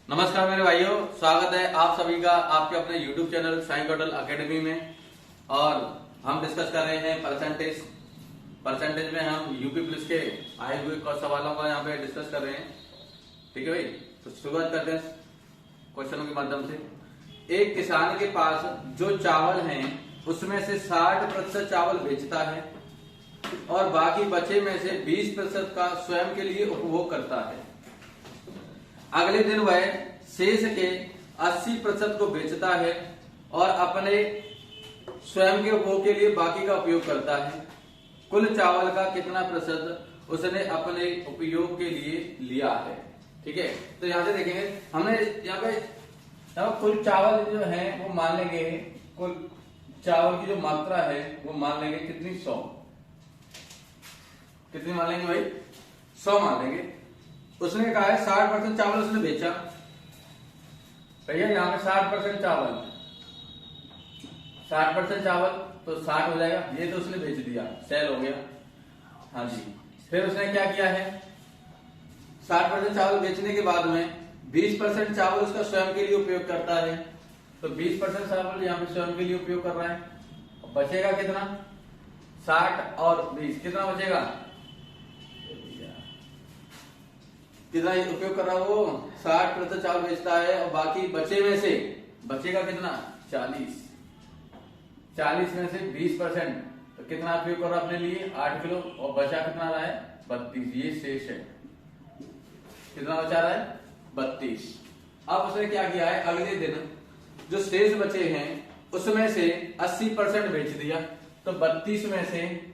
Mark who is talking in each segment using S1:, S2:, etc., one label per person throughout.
S1: नमस्कार मेरे भाइयों, स्वागत है आप सभी का आपके अपने YouTube चैनल साईं गौडल अकेडमी में। और हम डिस्कस कर रहे हैं परसेंटेज में हम यूपी पुलिस के आए हुए कुछ सवालों का यहाँ पे डिस्कस कर रहे हैं। ठीक है भाई, तो शुरुआत करते हैं क्वेश्चनों के माध्यम से। एक किसान के पास जो चावल है उसमें से 60% चावल बेचता है और बाकी बचे में से 20% का स्वयं के लिए उपभोग करता है। अगले दिन वह शेष के 80% को बेचता है और अपने स्वयं के उपभोग के लिए बाकी का उपयोग करता है। कुल चावल का कितना प्रतिशत उसने अपने उपयोग के लिए लिया है। ठीक है, तो यहां से देखेंगे हमने यहाँ पे कुल चावल जो है वो मान लेंगे, कुल चावल की जो मात्रा है वो मान लेंगे कितनी, 100। कितनी मान लेंगे भाई, 100 मान लेंगे। उसने कहा है 60% चावल उसने बेचा। भैया यहाँ पे 60% चावल, 60% चावल तो 60 हो जाएगा, ये तो उसने बेच दिया, सेल हो गया। हाँ जी, फिर उसने क्या किया है, 60% चावल बेचने के बाद में 20% चावल उसका स्वयं के लिए उपयोग करता है। तो 20% चावल यहाँ पे स्वयं के लिए उपयोग कर रहा है। बचेगा कितना, 60 और 20 कितना बचेगा, कितना उपयोग कर रहा है वो, 60% चावल बेचता है और बाकी बचे में से बचेगा कितना, 40 में से 20%, तो कितना उपयोग कर रहा है अपने लिए, 8 किलो, और बचा कितना रहा है, 32। ये शेष है, कितना बचा रहा है, 32। अब उसने क्या किया है, अगले दिन जो शेष बचे हैं उसमें से 80% बेच दिया। तो 32 में से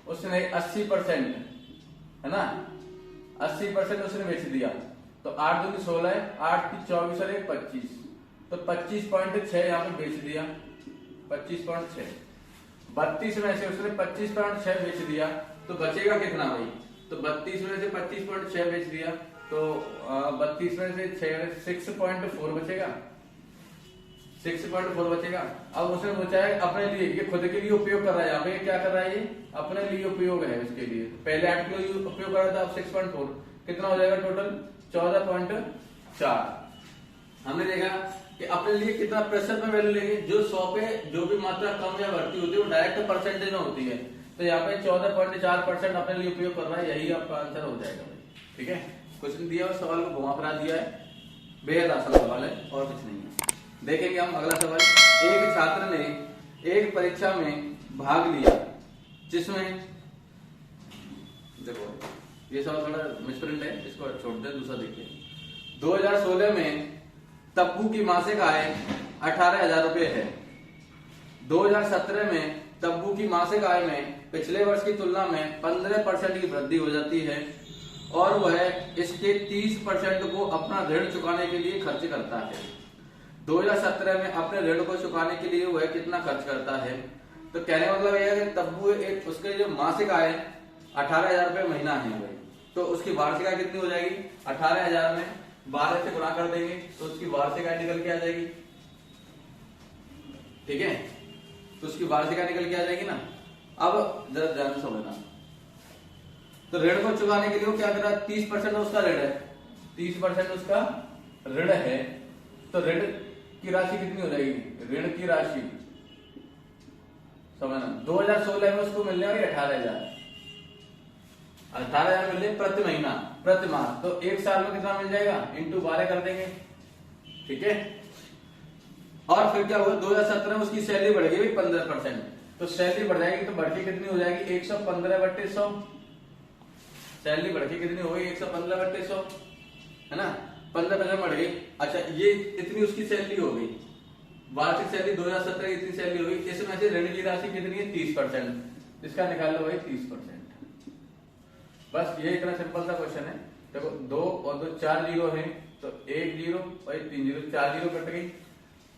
S1: उसने 80%, है ना, 80% उसने बेच दिया। तो 8 दूनी 16 है, 8 की 24 और 1 25, तो 25.6 यहाँ पे बेच दिया, 25.6। 32 में से उसने 25.6 बेच दिया, तो बचेगा कितना भाई, तो 32 में से 25.6 बेच दिया, तो 32 में से 6.4 बचेगा, 6.4 बचेगा। अब उसने सोचा है अपने लिए, ये खुद के लिए उपयोग कर रहा है, यहाँ पे क्या कर रहा है, ये अपने लिए उपयोग है उसके लिए। पहले 8 किलो उपयोग कर रहा था, अब 6.4, कितना हो जाएगा टोटल, 14.4। हमने देखा कि अपने लिए कितना प्रतिशत में वैल्यू लेंगे, जो 100 पे जो भी मात्रा कम या बढ़ती होती है वो डायरेक्ट परसेंटेज में होती है। तो यहाँ पे 14.4% अपने लिए उपयोग कर रहा है, यही आपका आंसर हो जाएगा भाई। ठीक है, क्वेश्चन दिया और सवाल को घुमा फिरा दिया है, बेहद आसान सवाल है और कुछ नहीं है। देखेंगे हम अगला सवाल। एक छात्र ने एक परीक्षा में भाग लिया जिसमें, देखो ये सवाल थोड़ा मिसप्रिंट है, इसको छोड़ दे, दूसरा देखिए। 2016 में तब्बू की मासिक आय 18,000 रुपए है। 2017 में तब्बू की मासिक आय में पिछले वर्ष की तुलना में 15% की वृद्धि हो जाती है और वह इसके 30% को अपना ऋण चुकाने के लिए खर्च करता है। 2017 में अपने ऋण को चुकाने के लिए वह कितना खर्च करता है। तो कहने मतलब यह है कि तब्बू एक उसके जो मासिक आय 18,000 रुपए महीना है भाई, तो उसकी वार्षिक आय कितनी हो जाएगी, 18,000 में 12 से गुणा कर देंगे तो उसकी वार्षिक आय निकल के आ जाएगी। ठीक है, तो उसकी वार्षिक आय निकल के आ जाएगी ना। अब जरा ध्यान से समझना, तो ऋण को चुकाने के लिए वो क्या कर रहा है, 30% उसका ऋण है, 30% उसका ऋण है। तो ऋण की राशि कितनी हो जाएगी, ऋण की राशि समझना, 2016 में उसको मिलने वाली 18,000 मिलने प्रति महीना, प्रति माह। तो एक साल में कितना मिल जाएगा, इंटू 12 कर देंगे। ठीक है, और फिर क्या हुआ, 2017 में उसकी सैलरी बढ़ गई 15%, तो सैलरी बढ़ जाएगी, तो बढ़ के कितनी हो जाएगी, 115/100। सैलरी बढ़ के कितनी हो गई, 115/100, है ना, 15% बढ़ गई। अच्छा, ये इतनी उसकी सैलरी हो गई, वार्षिक सैलरी 2017 इतनी सैलरी हो गई। इसमें से ऋण की राशि कितनी है, 30%, इसका निकाल लो भाई 30%। बस ये इतना सिंपल सा क्वेश्चन है। देखो 2 और 2 4 जीरो है, तो 1 जीरो और 3 जीरो, 4 जीरो कट गई।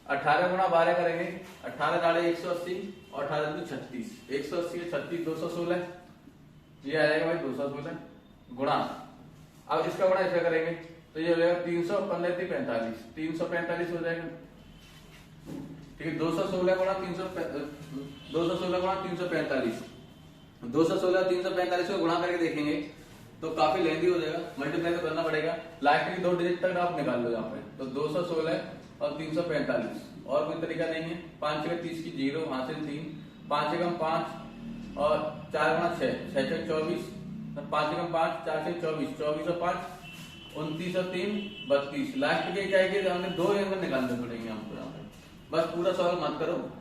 S1: 18 गुणा 12 करेंगे, 18 डाले 180 और 18 2 36, 180 36 216, ये आ जाएगा भाई 216 गुणा। अब इसका गुणा ऐसा करेंगे तो ये हो जाएगा 315 45, 345 हो जाएगा। ठीक है, 216 गुणा 345, 216 345 को गुणा करके देखेंगे तो काफी लेंदी हो जाएगा, मल्टीप्लाई तो करना पड़ेगा। लास्ट की 2 डिजिट तक आप निकाल लो यहाँ पे, तो 216 और 345, और कोई तरीका नहीं है। 5 6 30 की 0, हासिल 3, 5 एकम 5 और 4 गुना 6, 6 6 24, 5 एकम 5, 4 6 24, 24 और 5 29 और 3 32। लास्ट के क्या है कि हमने 2 एंगल निकालने पड़ेंगे हमको यहाँ पे। बस पूरा सवाल मत करो,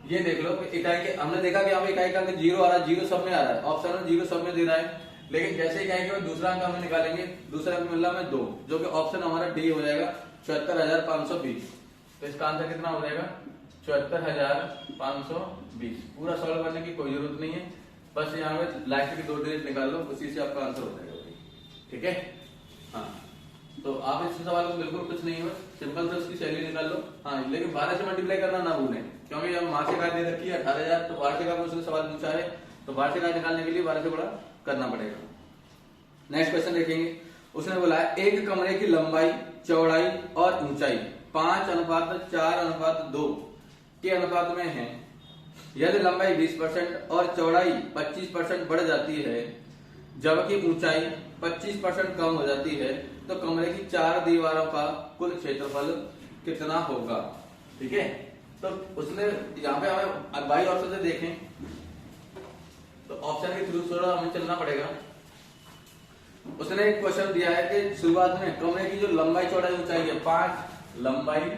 S1: ये देख लो कि इकाई के, हमने देखा कि यहाँ पे इकाई का अंक 0 आ रहा है, 0 सब में आ रहा है, ऑप्शन में 0 सब में दे रहा है। लेकिन जैसे इकाई के दूसरा अंक हमें निकालेंगे, दूसरा अंक मिल रहा है 2, जो कि ऑप्शन हमारा डी हो जाएगा 74,520। तो इसका आंसर कितना हो जाएगा 74,520। पूरा सॉल्व करने की कोई जरूरत नहीं है, बस यहाँ पे लास्ट की 2 डिजिट निकाल लो, उसी से आपका आंसर हो जाएगा। ठीक है, हाँ। तो आप इस सवाल को बिल्कुल कुछ नहीं है, बस सिंपल से उसकी सैलरी निकाल लो। हाँ, लेकिन 12 से मल्टीप्लाई करना ना भूलें, क्योंकि जब मार्क्स दे रखी है 18,000, तो वार्षिक का उसने सवाल पूछा है, तो वार्षिक निकालने के लिए 12 से बड़ा करना पड़ेगा। नेक्स्ट क्वेश्चन देखेंगे, उसने बोला है एक कमरे की लंबाई, चौड़ाई और ऊंचाई 5:4:2 के अनुपात में है। यदि लंबाई 20% और चौड़ाई 25% बढ़ जाती है, जबकि ऊंचाई 25% कम हो जाती है, तो कमरे की 4 दीवारों का कुल क्षेत्रफल कितना होगा। ठीक है, तो उसने यहाँ पे हमें बाई ऑप्शन से देखें, तो ऑप्शन के थ्रू थोड़ा हमें चलना पड़ेगा। उसने एक क्वेश्चन दिया है कि शुरुआत में कमरे की जो लंबाई चौड़ाई ऊंचाई है 5, लंबाई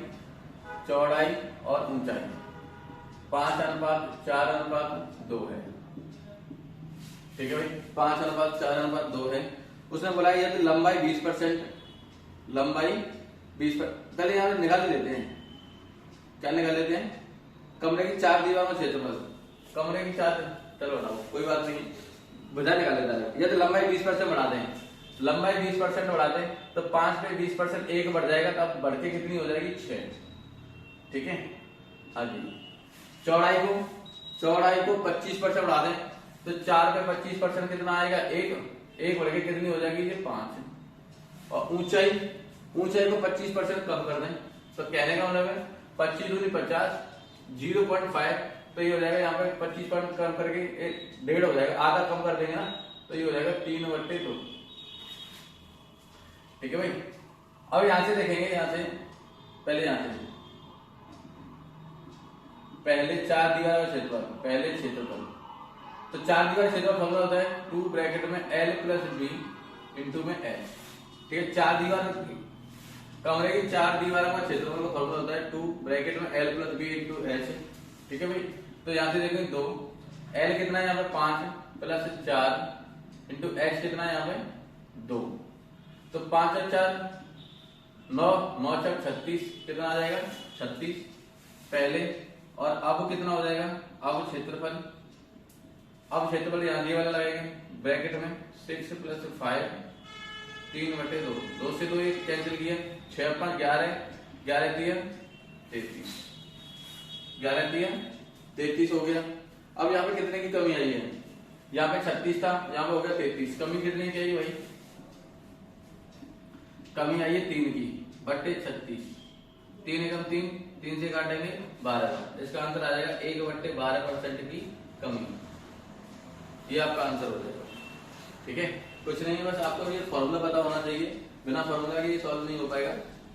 S1: चौड़ाई और ऊंचाई 5:4:2 है। ठीक है भाई, 5:4:2 है। उसने बोला यदि लंबाई 20%, लंबाई 20%, पहले यहाँ निकाल लेते हैं, क्या निकाल लेते हैं, कमरे की 4 दीवारों का क्षेत्रफल, कमरे की 4, चलो ना कोई बात नहीं, बुझा निकाल लेता है। यदि लंबाई 20% बढ़ा दें, लंबाई 20% बढ़ा दें, तो 5 पे 20% 1 बढ़ जाएगा, तब बढ़ के कितनी हो जाएगी 6। ठीक है, हाँ जी। चौड़ाई को 25% बढ़ा दें, तो 4 पे 25% कितना आएगा 1 बढ़ के कितनी हो जाएगी ये 5। और ऊंचाई को 25% कम कर दें, तो कहने का मतलब है 25 दूनी 50, 0.5, तो ये हो जाएगा यहाँ पे 25% कम करके 1.5 हो जाएगा, आधा कम कर देंगे ना, तो ये हो जाएगा 3/2। ठीक है भाई, अब यहां से देखेंगे, यहां से पहले 4 दीवार का क्षेत्रफल, पहले क्षेत्रफल, तो 4 दीवार क्षेत्रफल फॉर्मूला होता है 2 ब्रैकेट में L + B इंटू में H। ठीक है, 4 दीवार, कमरे की 4 दीवारों का क्षेत्रफल का फॉर्मूला होता है 2 ब्रैकेट में L + B इंटू H। ठीक है भाई, तो यहां से देखेंगे 2, L कितना है यहाँ पे 5 + 4 इंटू H कितना है यहाँ पे 2, तो 5 और 4 9, 9 4 36, कितना आ जाएगा 36 पहले। और अब कितना हो जाएगा, अब क्षेत्रफल यहाँ ये वाला लगेगा ब्रैकेट में 6 + 5 3/2, 2 से 2 कैंसिल किया, 6 × 5 11, 11 × 33, 11 × 33 हो गया। अब यहाँ पे कितने की कमी आई है, यहाँ पे 36 था, यहाँ पे हो गया 33, कमी कितनी की आई भाई, कमी आई है 3 की बटे 36, 3 एकम 3, 3 से काटेंगे 12, इसका आंसर आ जाएगा 1/12% की कमी, ये आपका आंसर हो जाएगा। ठीक है, कुछ नहीं, बस आपको ये फॉर्मूला पता होना चाहिए, बिना फॉर्मूला के ये सॉल्व नहीं हो पाएगा।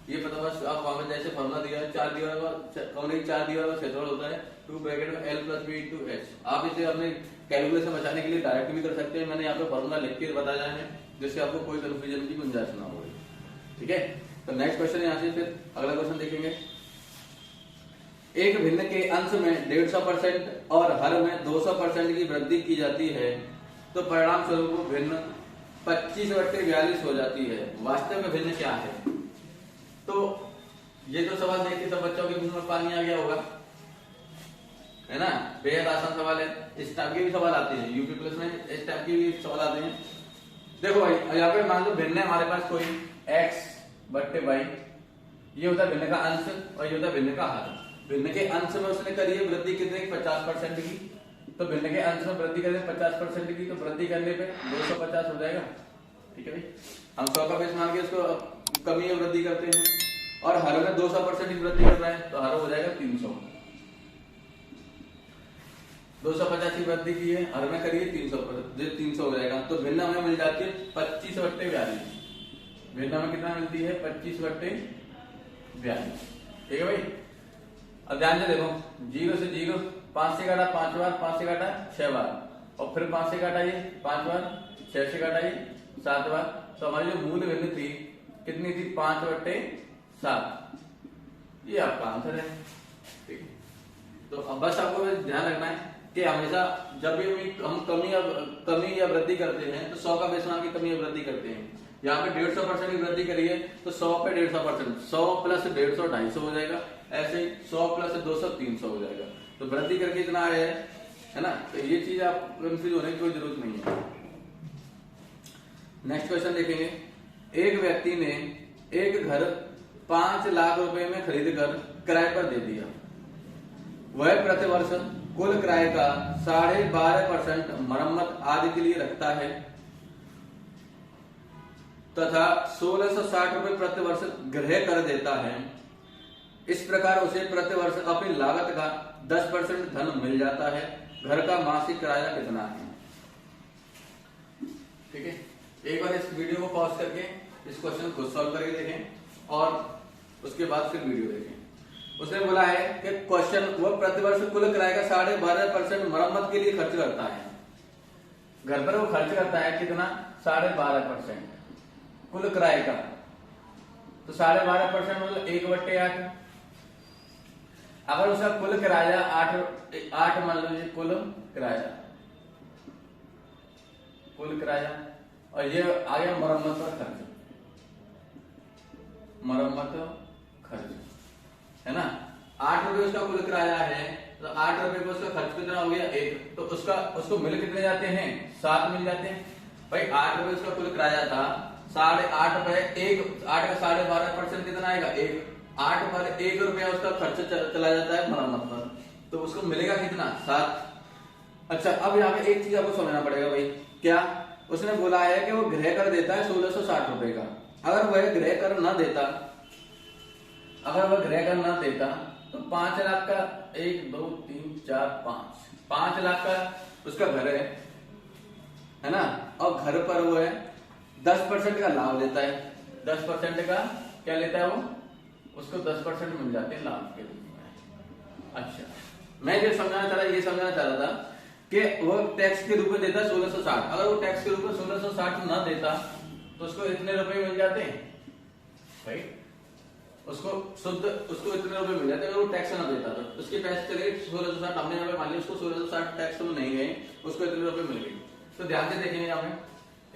S1: ये पता, बस आप वहां पर जैसे फॉर्मूला दिया है 4 दीवार का, कमरे की 4 दीवार का क्षेत्रफल होता है 2 ब्रैकेट में L + B इंटू H। आप इसे अपने कैलकुलेशन बचाने के लिए डायरेक्ट भी कर सकते हैं, मैंने यहाँ पे फॉर्मूला लिख के बताया है, जिससे आपको कोई कंफ्यूजन की गुंजाइश ना हो। ठीक है, तो नेक्स्ट क्वेश्चन यहाँ से फिर अगला क्वेश्चन देखेंगे। एक भिन्न के अंश में 150% और हर में 200% की वृद्धि की जाती है, तो परिणाम स्वरूप भिन्न 25/42 हो जाती है। वास्तव में भिन्न क्या है? तो ये तो सवाल देख के सब बच्चों के मुंह में पानी आ गया होगा, है ना, बेहद आसान सवाल है। इस टाइप के भी सवाल आते हैं यूपी प्लस में, इस टाइप के भी सवाल आते हैं। देखो भाई, यहाँ पे मान लो भिन्न है हमारे पास कोई x/y, ये होता है भिन्न का अंश और ये होता है भिन्न का हर। भिन्न के अंश में उसने करी है वृद्धि कितने की 50% की, तो भिन्न के अंश में वृद्धि करें 50% की, तो वृद्धि करने पे 250 हो जाएगा। ठीक है भाई, हम 100 का बेस मान के उसको कमी या वृद्धि करते हैं, और हर में 200% की वृद्धि कर रहा है, तो हर हो जाएगा 300। 250 की वृद्धि की है, हर में करिए 300 हो जाएगा। तो भिन्न हमें मिल जाती है 25/42। भिन्न में कितना मिलती है 25/42। ठीक है भाई। अब ध्यान से देखो, 0 से 0, 5 से काटा 5 बार, 5 से काटा 6 बार, और फिर 5 से काटा ये 5 बार, 6 से काटा ये 7 बार। तो हमारी जो मूल वैल्यू थी कितनी थी 5/7। ये आपका आंसर है। ठीक है। तो अब बस आपको ध्यान रखना है कि हमेशा जब भी हम कमी या वृद्धि करते हैं तो 100 का बेस मान की कमी या वृद्धि करते हैं। यहाँ पे 150% की वृद्धि करिए तो 100 पे 150%, 100 प्लस 150 250 हो जाएगा। ऐसे ही 100 प्लस 200 300 हो जाएगा। तो वृद्धि करके इतना आया है ना। तो ये चीज आप कंफ्यूज होने की कोई जरूरत नहीं है। नेक्स्ट क्वेश्चन देखेंगे। एक व्यक्ति ने एक घर 5 लाख रुपए में खरीद कर किराए पर दे दिया। वह प्रतिवर्ष कुल किराए का 12.5% मरम्मत आदि के लिए रखता है तथा 1660 रुपए प्रतिवर्ष गृह कर देता है। इस प्रकार उसे प्रतिवर्ष अपनी लागत का 10% धन मिल जाता है। घर का मासिक किराया कितना है? ठीक है। एक बार इस वीडियो को पॉज करके इस क्वेश्चन को सॉल्व करके देखें और उसके बाद फिर वीडियो देखें। उसने बोला है कि क्वेश्चन, वो प्रतिवर्ष कुल किराए का 12.5% मरम्मत के लिए खर्च करता है। घर पर वो खर्च करता है कितना 12.5% कुल किराए का। तो 12.5% मतलब 1/8। अगर उसका कुल किराया 8 मान लीजिए, कुल किराया और ये आ गया मरम्मत और खर्च, मरम्मत खर्च है ना। 8 रुपए उसका कुल किराया है तो 8 रुपए पे उसका खर्च कितना हो गया 1। तो उसको मिल कितने जाते हैं 7 मिल जाते हैं भाई। 8 रुपए उसका कुल किराया था, 8.5 रुपए 8 का 12.5% कितना आएगा 1। 8 पर 1 रुपया उसका खर्च चला जाता है मरम्मत पर, तो उसको मिलेगा कितना 7। अच्छा, अब यहाँ पे एक चीज आपको समझना पड़ेगा भाई। क्या उसने बोला है कि वो गृह कर देता है 1660 रुपए का। अगर वह गृह कर न देता, तो 5 लाख का 1 2 3 4 5 लाख का उसका घर है ना। और घर पर वो है 10% का लाभ लेता है। 10% का क्या लेता है वो, उसको 10% मिल जाते हैं लाभ के रूप में। अच्छा, मैं ये समझाना चाह रहा था कि वो टैक्स के रूप में देता है 1660। अगर वो टैक्स के रूप में 1660 न देता तो उसको इतने रुपए मिल जाते हैं भाई। उसको इतने रुपए मिल जाते अगर वो टैक्स ना देता। तो उसके पैसे चले 1660, हमने यहाँ पे मान लिया उसको 1660 टैक्स में नहीं गए, उसको इतने रुपए मिल गए। तो ध्यान से देखेंगे यहाँ पे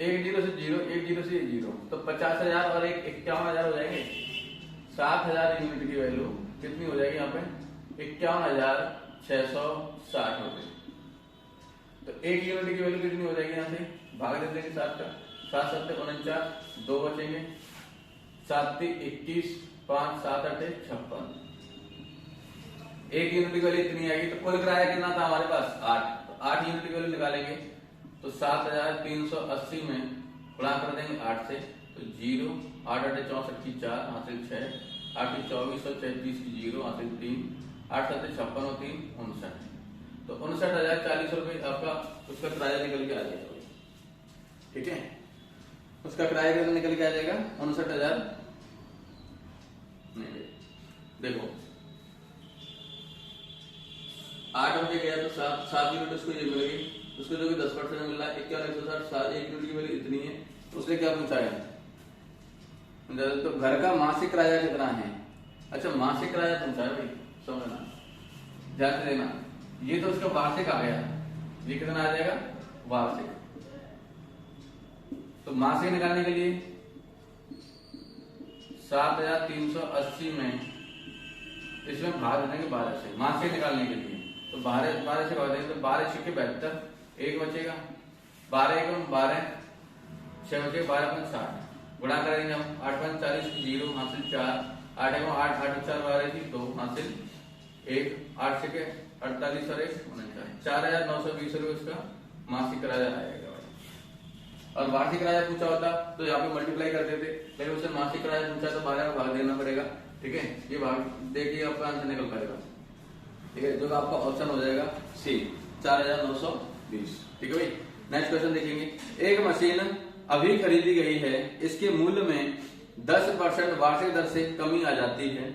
S1: 1 0 से 0, 1 0 से 0, तो 50,000 और 51,000 हो जाएंगे। 7,000 यूनिट की वैल्यू कितनी हो जाएगी यहाँ पे 51,660 रुपए। तो 1 यूनिट की वैल्यू कितनी हो जाएगी, यहाँ से भाग दे देंगे 7 का, 7 7 49, 2 बचेंगे, 7 21, 5 7 8 56। 1 यूनिट की वैल्यू इतनी आएगी। तो कुल किराया कितना था हमारे पास 8। तो 8 यूनिट की वैल्यू निकालेंगे तो 7,380 में गुणा कर देंगे 8 से। तो 0, 8 8 64 की 4 हासिल 6, 8 24 33 की 0 हासिल 3, 8 7 56 और 3 59। तो 59,040 रुपए आपका उसका किराया निकल के आ जाएगा। ठीक है, उसका किराया कितना निकल के आ जाएगा 59,000। देखो 8 रुपए गया तो 7 यूनिट उसको ये मिल गई। उसको जो भी 10% मिल रहा है 51,160, 1 यूनिट की वैल्यू इतनी है। उसने क्या पूछा है, तो घर का मासिक किराया कितना है। अच्छा, मासिक किराया पूछा है भाई, समझना ध्यान से देना। ये तो उसका वार्षिक आ गया, ये कितना आ जाएगा वार्षिक। तो मासिक निकालने के लिए 7,380 में इसमें भाग देंगे 12 से, मासिक निकालने के लिए। तो 12 से भाग देंगे तो 12 6 72, 1 बचेगा, 12 1 12, 6 बचेगा, 12 5 60। गुणा करेंगे हम 8 5 40 0 हासिल 4, 8 1 8 8 4 12 की 2 हासिल 1, 8 से 48 और 1 49, 4,920 रुपए उसका मासिक किराया आएगा। और वार्षिक किराया पूछा होता तो यहाँ पे मल्टीप्लाई कर देते, लेकिन उससे मासिक किराया पूछा तो 12 का भाग देना पड़ेगा। ठीक है, ये भाग देखिए आपका आंसर निकल पाएगा। ठीक है, जो आपका ऑप्शन हो जाएगा सी। 4920। ठीक है भाई। नेक्स्ट क्वेश्चन देखेंगे, एक मशीन अभी खरीदी गई है, इसके मूल्य में 10% वार्षिक दर से कमी आ जाती है।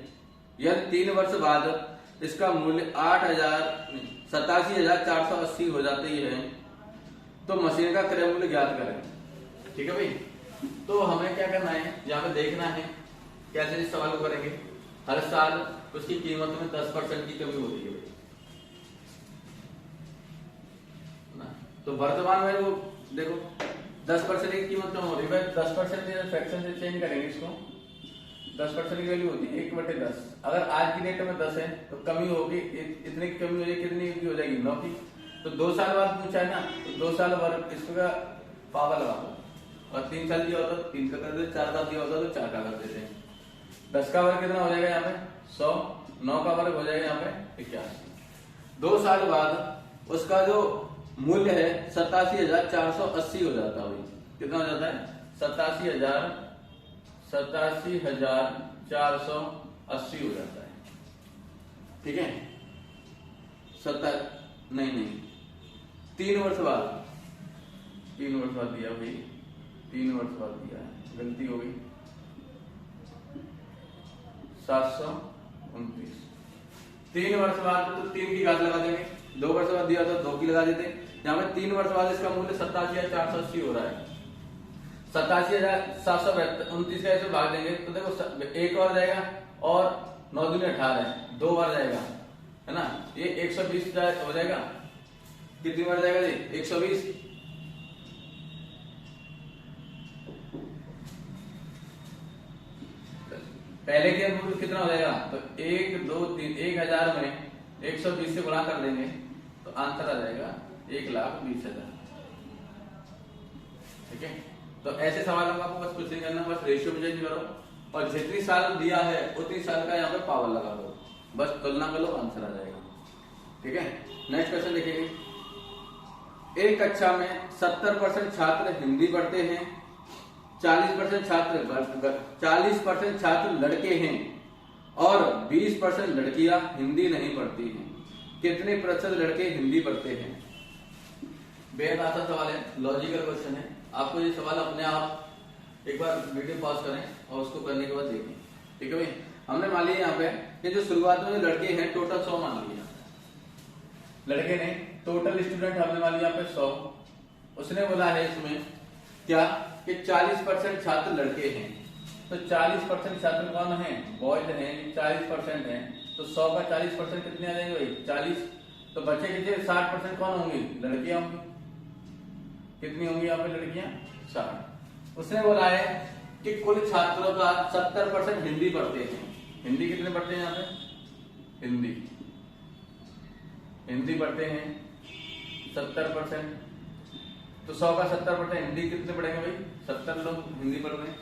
S1: यदि 3 वर्ष बाद इसका मूल्य 87,480 हो जाती है तो मशीन का क्रय मूल्य ज्ञात करें। ठीक है भाई। तो हमें क्या करना है, यहाँ पे देखना है कैसे इस सवाल को करेंगे। हर साल उसकी कीमत में 10% की कमी होती है ना। तो वर्तमान में वो देखो 10% की कीमत कम हो रही है, 10% फ्रैक्शन से चेंज करेंगे इसको। 10% की वैल्यू होती है 1/10। अगर आज की डेट में 10 है तो कमी होगी, इतनी की कमी हो जाएगी, कितनी की हो जाएगी 9 की। तो 2 साल बाद पूछा है ना, तो 2 साल बाद इसका पावर लगा दो, और 3 साल दिया होता तो 3 का कर देते, 4 साल दिया होता तो 4 का कर देते। 10 का वर्ग कितना हो जाएगा यहाँ पे 100, 9 का वर्ग हो जाएगा यहाँ पे 81। 2 साल बाद उसका जो मूल्य है 87,480 हो जाता है। कितना हो जाता है 87,480 हो जाता है। ठीक है। 3 वर्ष बाद, 3 वर्ष बाद दिया भाई, 3 वर्ष बाद दिया है, गलती हो गई। 729। 3 वर्ष बाद तो 3 की घात लगा देंगे, 2 वर्ष बाद दिया तो 2 की लगा देते। यहाँ पे 3 वर्ष बाद इसका मूल्य 87,480 हो रहा है। 87,729 का ऐसे भाग देंगे तो देखो एक और जाएगा, और 9 दूनी 18, 2 बार जाएगा है ना। ये 120 हो जाएगा। कितनी बार जाएगा जी 120। पहले के मूल्य कितना हो जाएगा, तो 1 2 3 1000 में 120 से गुणा कर देंगे तो आंसर आ जाएगा 1,20,000। ठीक है। तो ऐसे सवालों का आपको बस कुछ नहीं करना, बस रेशियो में चेंज करो और जितनी साल दिया है उतनी साल का यहाँ पे पावर लगा दो, बस तुलना कर लो, आंसर आ जाएगा। ठीक है। नेक्स्ट क्वेश्चन देखेंगे, एक कक्षा में 70% छात्र हिंदी पढ़ते हैं, 40% छात्र लड़के हैं और 20% लड़कियां हिंदी नहीं पढ़ती हैं। कितने प्रतिशत लड़के हिंदी पढ़ते हैं? बेहद आसान सवाल है, लॉजिकल क्वेश्चन है। आपको ये सवाल अपने आप एक बार वीडियो पॉज करें और उसको करने के बाद देखें। ठीक है भाई। हमने मान लिया यहाँ पे कि जो शुरुआत में जो लड़के हैं टोटल 100 मान लिया, लड़के नहीं, टोटल स्टूडेंट हमने मान लिया यहाँ पे 100। उसने बोला है इसमें क्या कि 40% छात्र लड़के हैं, तो 40% छात्र कौन है, बॉयज हैं, 40% है, तो 100 का 40% कितने आ जाएंगे भाई 40। तो बच्चे कितने 60% कौन होंगे, लड़कियां होंगी। कितनी होंगी यहाँ पे लड़कियां 60। उसने बोला है कि कुल छात्रों का 70% हिंदी पढ़ते हैं। हिंदी कितने पढ़ते हैं यहाँ पे, हिंदी पढ़ते हैं 70%, तो 100 का 70% हिंदी कितने पढ़ेंगे भाई 70 लोग हिंदी पढ़ रहे हैं।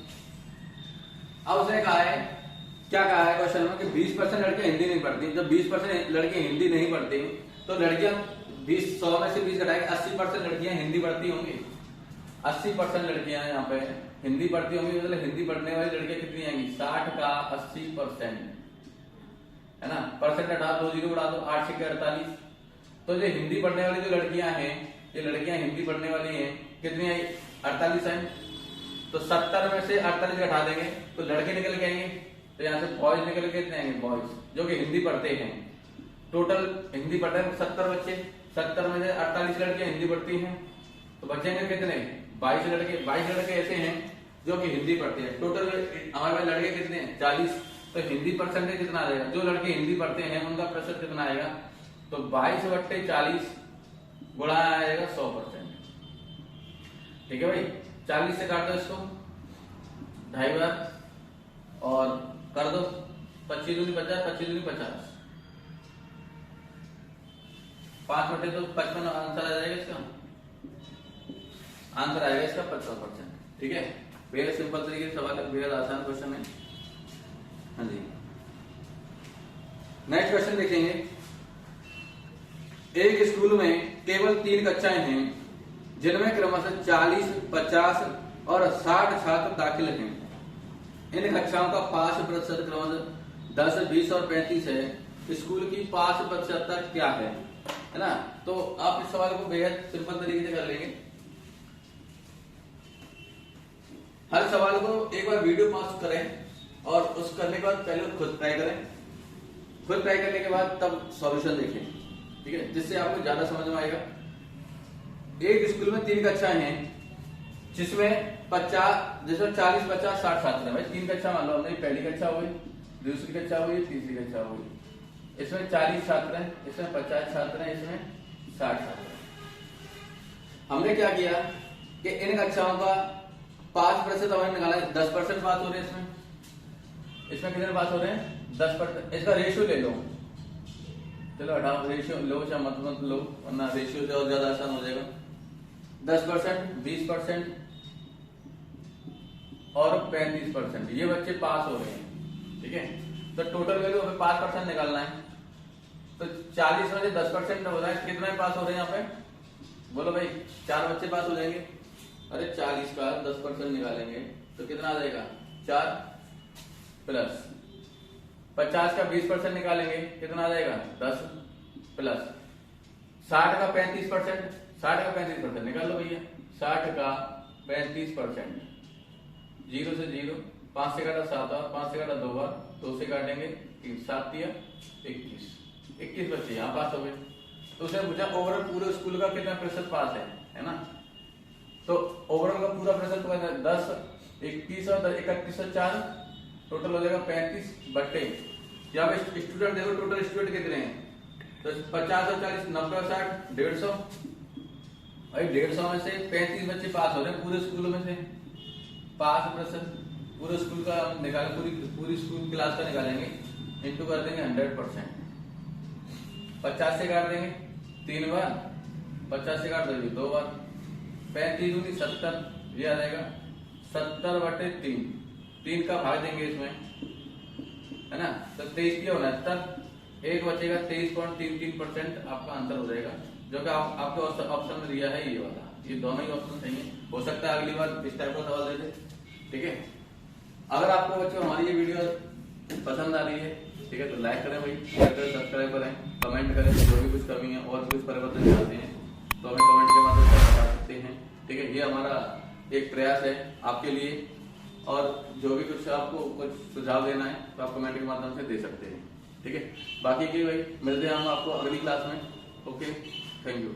S1: अब उसने कहा है, क्या कहा है क्वेश्चन में कि 20% लड़के हिंदी नहीं पढ़ती। जब 20% लड़के हिंदी नहीं पढ़ते तो लड़कियां 100 में से 20 घटाएंगे, 80% लड़कियां हिंदी पढ़ती होंगी। 80% लड़कियां यहाँ पे हिंदी पढ़ती होंगी, मतलब हिंदी पढ़ने वाली लड़कियां कितनी आएंगी 60 का 80% है ना। परसेंट हटा 2 0 बढ़ा दो, 8 से 48। तो जो हिंदी पढ़ने वाली जो लड़कियां हैं, ये लड़कियां हिंदी पढ़ने वाली हैं, कितनी आई 48 आई। तो 70 में से 48 घटा देंगे तो लड़के निकल के आएंगे, तो यहाँ से बॉयज निकल के कितने आएंगे, बॉयज जो कि हिंदी पढ़ते हैं। टोटल हिंदी पढ़ते हैं 70 बच्चे, 70 में से 48 लड़कियां हिंदी पढ़ती हैं, तो बचेंगे कितने 22 लड़के। 22 लड़के ऐसे हैं जो कि हिंदी पढ़ते हैं। टोटल हमारे पास लड़के कितने हैं 40, तो हिंदी परसेंटेज कितना आ जाएगा, जो लड़के हिंदी पढ़ते हैं उनका प्रतिशत कितना आएगा, तो 22/40 गुणा आएगा 100%। ठीक है भाई। 40 से काट दो इसको 2.5 बार और कर दो 25 दूनी 50, 25 दूनी 50, 5 तो 55 आंसर आ जाएगा इसका, आंसर आएगा इसका 55%। ठीक है। बेहद सिंपल तरीके से सवाल है, बेहद आसान क्वेश्चन है। हाँ जी। नेक्स्ट क्वेश्चन देखेंगे, एक स्कूल में केवल 3 कक्षाएं हैं जिनमें क्रमशः 40, 50 और 60 छात्र दाखिल हैं। इन कक्षाओं का पास प्रतिशत क्रमशः 10, 20 और 35 है। स्कूल की पास प्रतिशतता क्या है? है ना। तो आप इस सवाल को बेहद सिंपल तरीके से कर लेंगे। हर सवाल को एक बार वीडियो पॉज करें और उस करने के बाद पहले खुद ट्राई करें। खुद ट्राई करने के बाद तब सॉल्यूशन देखें, ठीक है, जिससे आपको ज्यादा समझ में आएगा। एक स्कूल में 3 कक्षाएं हैं जिसमें 40, 50, 60 छात्र हैं। भाई 3 कक्षा मान लो हमने, पहली कक्षा हो गई, दूसरी कक्षा हो गई, तीसरी कक्षा हो गई। इसमें 40 छात्र हैं, इसमें 50 छात्र हैं, इसमें 60 छात्र हैं। हमने क्या किया कि इन कक्षाओं का 5% हमने निकाला, 10% पास हो रहे हैं। इसमें कितने पास हो रहे हैं? 10%। इसका रेशियो ले लो, चलो हटाओ, रेशियो लो या मत लो, वरना रेशियो से और ज्यादा आसान हो जाएगा। 10%, 20% और 35%, ये बच्चे पास हो रहे हैं, ठीक है। तो टोटल वैल्यू हमें 5% निकालना है। तो 40 में से 10% हो रहा है, कितने पास हो रहे हैं यहाँ पे? बोलो भाई, 4 बच्चे पास हो जाएंगे। अरे 40 का 10% निकालेंगे तो कितना आ जाएगा? 4 प्लस 50 का 20% निकालेंगे, कितना आ जाएगा? 10 प्लस 60 का 35%, 60 का 35% निकाल लो भैया। 60 का 35%, 0 से 0, 5 से काटा 7 बार, 5 से काटा 2 बार, 2 से काटेंगे 3, 7 दिया 21 बच्चे यहाँ पास हो गए। तो उसने पूछा ओवरऑल पूरे स्कूल का कितना प्रतिशत पास है ना। तो ओवरऑल का पूरा प्रतिशत तो 10, 21 और 31 और 4 टोटल हो जाएगा 35 बट्टे। यहाँ पे स्टूडेंट देखो, टोटल स्टूडेंट कितने हैं? तो 50 और 40, 90 और 60, 150। भाई 150 में से 35 बच्चे पास हो रहे हैं पूरे स्कूल में से। 5% पूरे स्कूल का निकाले, पूरी स्कूल क्लास का निकालेंगे, इंटू कर देंगे 100%। 50 से काट देंगे 3 बार, 50 से काट देंगे 2 बार, 35 दूनी 70, ये आ जाएगा 70 बटे 3 का भाग देंगे इसमें, है ना। तो 23 की 69, एक बचेगा 23.33%। आपका आंसर हो जाएगा, जो कि आपके ऑप्शन में दिया है ये वाला। ये दोनों ही ऑप्शन सही है। हो सकता है अगली बार इस टाइप का सवाल दे दे, ठीक है। अगर आपको बच्चों हमारी ये वीडियो पसंद आ रही है, ठीक है, तो लाइक करें भाई, शेयर करें, सब्सक्राइब करें, कमेंट करें। जो भी कुछ कमी है और कुछ परिवर्तन चाहते हैं तो हमें कमेंट के माध्यम से बता सकते हैं, ठीक है। ये हमारा एक प्रयास है आपके लिए, और जो भी कुछ आपको कुछ सुझाव देना है तो आप कमेंट के माध्यम से दे सकते हैं, ठीक है। बाकी की भाई मिलते हैं हम आपको अगली क्लास में। Okay, thank you.